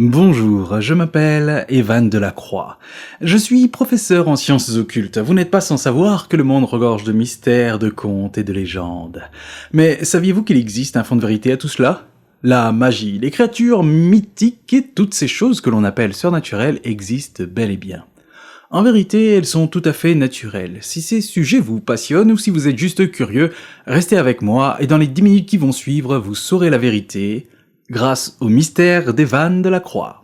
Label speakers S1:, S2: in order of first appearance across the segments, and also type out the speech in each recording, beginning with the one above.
S1: Bonjour, je m'appelle Evan Delacroix. Je suis professeur en sciences occultes. Vous n'êtes pas sans savoir que le monde regorge de mystères, de contes et de légendes. Mais saviez-vous qu'il existe un fond de vérité à tout cela ? La magie, les créatures mythiques et toutes ces choses que l'on appelle surnaturelles existent bel et bien. En vérité, elles sont tout à fait naturelles. Si ces sujets vous passionnent ou si vous êtes juste curieux, restez avec moi et dans les 10 minutes qui vont suivre, vous saurez la vérité grâce au mystère d'Evan Delacroix.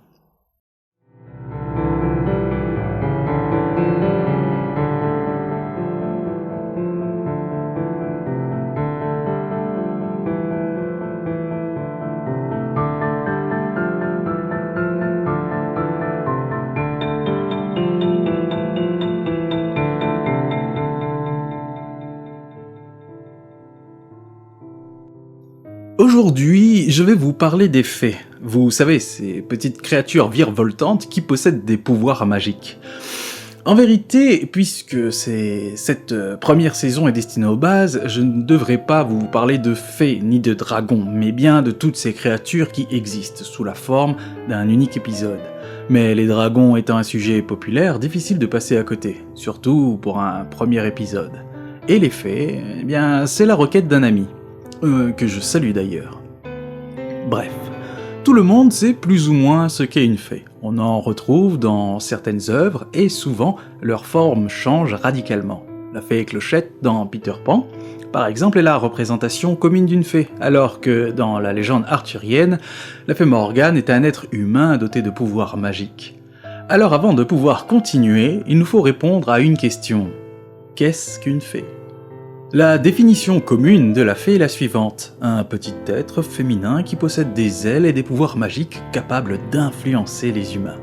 S1: Aujourd'hui, je vais vous parler des fées. Vous savez, ces petites créatures virevoltantes qui possèdent des pouvoirs magiques. En vérité, puisque cette première saison est destinée aux bases, je ne devrais pas vous parler de fées ni de dragons, mais bien de toutes ces créatures qui existent sous la forme d'un unique épisode. Mais les dragons étant un sujet populaire, difficile de passer à côté, surtout pour un premier épisode. Et les fées, eh bien, c'est la requête d'un ami. Que je salue d'ailleurs. Bref, tout le monde sait plus ou moins ce qu'est une fée. On en retrouve dans certaines œuvres et souvent leur forme change radicalement. La fée Clochette dans Peter Pan, par exemple, est la représentation commune d'une fée, alors que dans la légende arthurienne, la fée Morgane est un être humain doté de pouvoirs magiques. Alors avant de pouvoir continuer, il nous faut répondre à une question. Qu'est-ce qu'une fée ? La définition commune de la fée est la suivante, un petit être féminin qui possède des ailes et des pouvoirs magiques capables d'influencer les humains.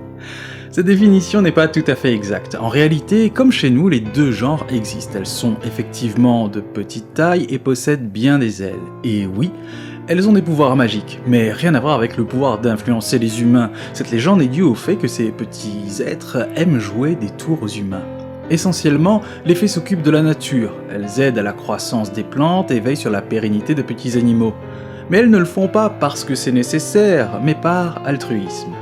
S1: Cette définition n'est pas tout à fait exacte. En réalité, comme chez nous, les deux genres existent. Elles sont effectivement de petite taille et possèdent bien des ailes. Et oui, elles ont des pouvoirs magiques, mais rien à voir avec le pouvoir d'influencer les humains. Cette légende est due au fait que ces petits êtres aiment jouer des tours aux humains. Essentiellement, les fées s'occupent de la nature, elles aident à la croissance des plantes et veillent sur la pérennité de petits animaux. Mais elles ne le font pas parce que c'est nécessaire, mais par altruisme.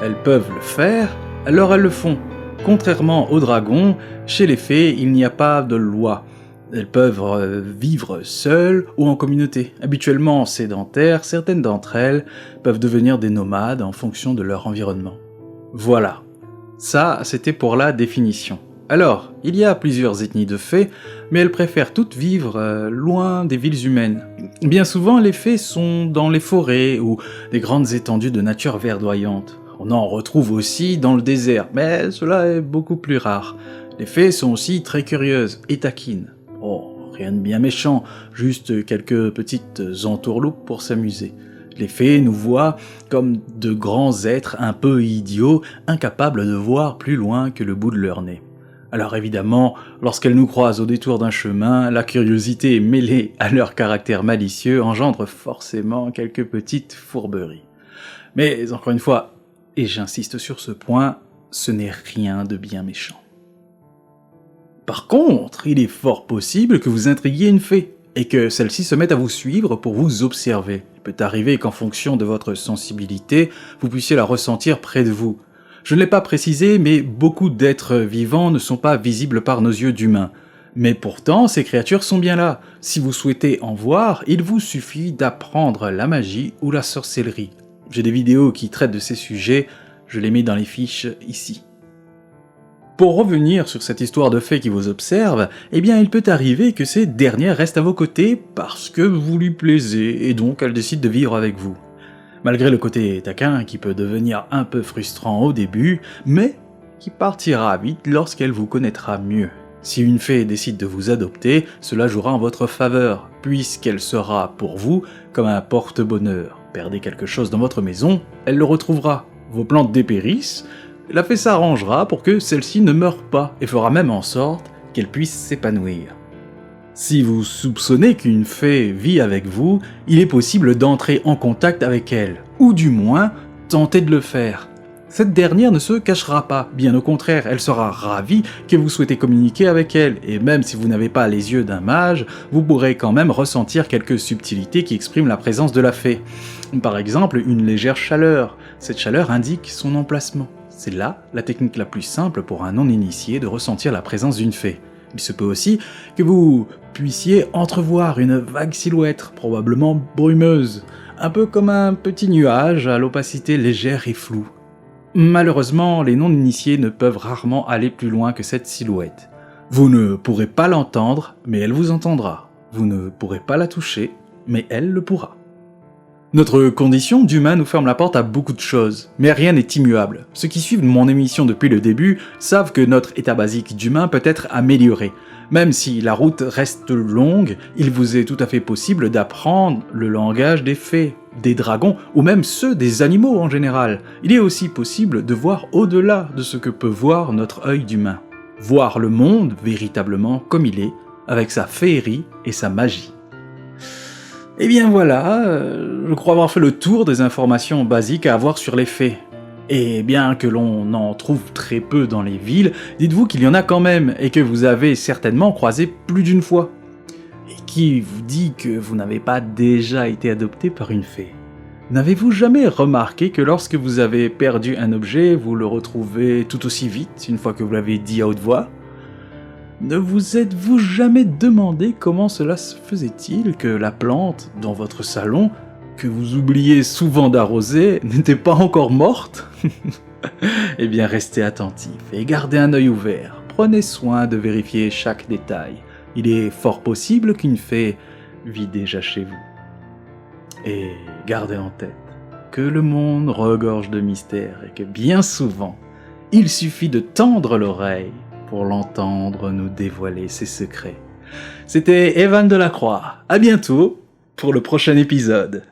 S1: Elles peuvent le faire, alors elles le font. Contrairement aux dragons, chez les fées, il n'y a pas de loi. Elles peuvent vivre seules ou en communauté. Habituellement sédentaires, certaines d'entre elles peuvent devenir des nomades en fonction de leur environnement. Voilà, ça c'était pour la définition. Alors, il y a plusieurs ethnies de fées, mais elles préfèrent toutes vivre loin des villes humaines. Bien souvent, les fées sont dans les forêts ou des grandes étendues de nature verdoyante. On en retrouve aussi dans le désert, mais cela est beaucoup plus rare. Les fées sont aussi très curieuses et taquines. Oh, rien de bien méchant, juste quelques petites entourloupes pour s'amuser. Les fées nous voient comme de grands êtres un peu idiots, incapables de voir plus loin que le bout de leur nez. Alors évidemment, lorsqu'elles nous croisent au détour d'un chemin, la curiosité mêlée à leur caractère malicieux engendre forcément quelques petites fourberies. Mais encore une fois, et j'insiste sur ce point, ce n'est rien de bien méchant. Par contre, il est fort possible que vous intriguiez une fée, et que celle-ci se mette à vous suivre pour vous observer. Il peut arriver qu'en fonction de votre sensibilité, vous puissiez la ressentir près de vous. Je ne l'ai pas précisé, mais beaucoup d'êtres vivants ne sont pas visibles par nos yeux d'humains. Mais pourtant, ces créatures sont bien là. Si vous souhaitez en voir, il vous suffit d'apprendre la magie ou la sorcellerie. J'ai des vidéos qui traitent de ces sujets, je les mets dans les fiches ici. Pour revenir sur cette histoire de fée qui vous observe, eh bien il peut arriver que ces dernières restent à vos côtés parce que vous lui plaisez, et donc elles décident de vivre avec vous. Malgré le côté taquin qui peut devenir un peu frustrant au début, mais qui partira vite lorsqu'elle vous connaîtra mieux. Si une fée décide de vous adopter, cela jouera en votre faveur, puisqu'elle sera pour vous comme un porte-bonheur. Perdez quelque chose dans votre maison, elle le retrouvera. Vos plantes dépérissent, la fée s'arrangera pour que celle-ci ne meure pas, et fera même en sorte qu'elle puisse s'épanouir. Si vous soupçonnez qu'une fée vit avec vous, il est possible d'entrer en contact avec elle, ou du moins tenter de le faire. Cette dernière ne se cachera pas, bien au contraire, elle sera ravie que vous souhaitez communiquer avec elle, et même si vous n'avez pas les yeux d'un mage, vous pourrez quand même ressentir quelques subtilités qui expriment la présence de la fée. Par exemple, une légère chaleur. Cette chaleur indique son emplacement. C'est là la technique la plus simple pour un non-initié de ressentir la présence d'une fée. Il se peut aussi que vous puissiez entrevoir une vague silhouette, probablement brumeuse, un peu comme un petit nuage à l'opacité légère et floue. Malheureusement, les non-initiés ne peuvent rarement aller plus loin que cette silhouette. Vous ne pourrez pas l'entendre, mais elle vous entendra. Vous ne pourrez pas la toucher, mais elle le pourra. Notre condition d'humain nous ferme la porte à beaucoup de choses, mais rien n'est immuable. Ceux qui suivent mon émission depuis le début savent que notre état basique d'humain peut être amélioré. Même si la route reste longue, il vous est tout à fait possible d'apprendre le langage des fées, des dragons ou même ceux des animaux en général. Il est aussi possible de voir au-delà de ce que peut voir notre œil d'humain. Voir le monde véritablement comme il est, avec sa féerie et sa magie. Et bien voilà, je crois avoir fait le tour des informations basiques à avoir sur les fées. Et bien que l'on en trouve très peu dans les villes, dites-vous qu'il y en a quand même, et que vous avez certainement croisé plus d'une fois. Et qui vous dit que vous n'avez pas déjà été adopté par une fée ? N'avez-vous jamais remarqué que lorsque vous avez perdu un objet, vous le retrouvez tout aussi vite, une fois que vous l'avez dit à haute voix ? Ne vous êtes-vous jamais demandé comment cela se faisait-il que la plante dans votre salon, que vous oubliez souvent d'arroser, n'était pas encore morte ? Eh bien, restez attentif et gardez un œil ouvert. Prenez soin de vérifier chaque détail. Il est fort possible qu'une fée vit déjà chez vous. Et gardez en tête que le monde regorge de mystères et que bien souvent, il suffit de tendre l'oreille pour l'entendre nous dévoiler ses secrets. C'était Evan Delacroix. À bientôt pour le prochain épisode.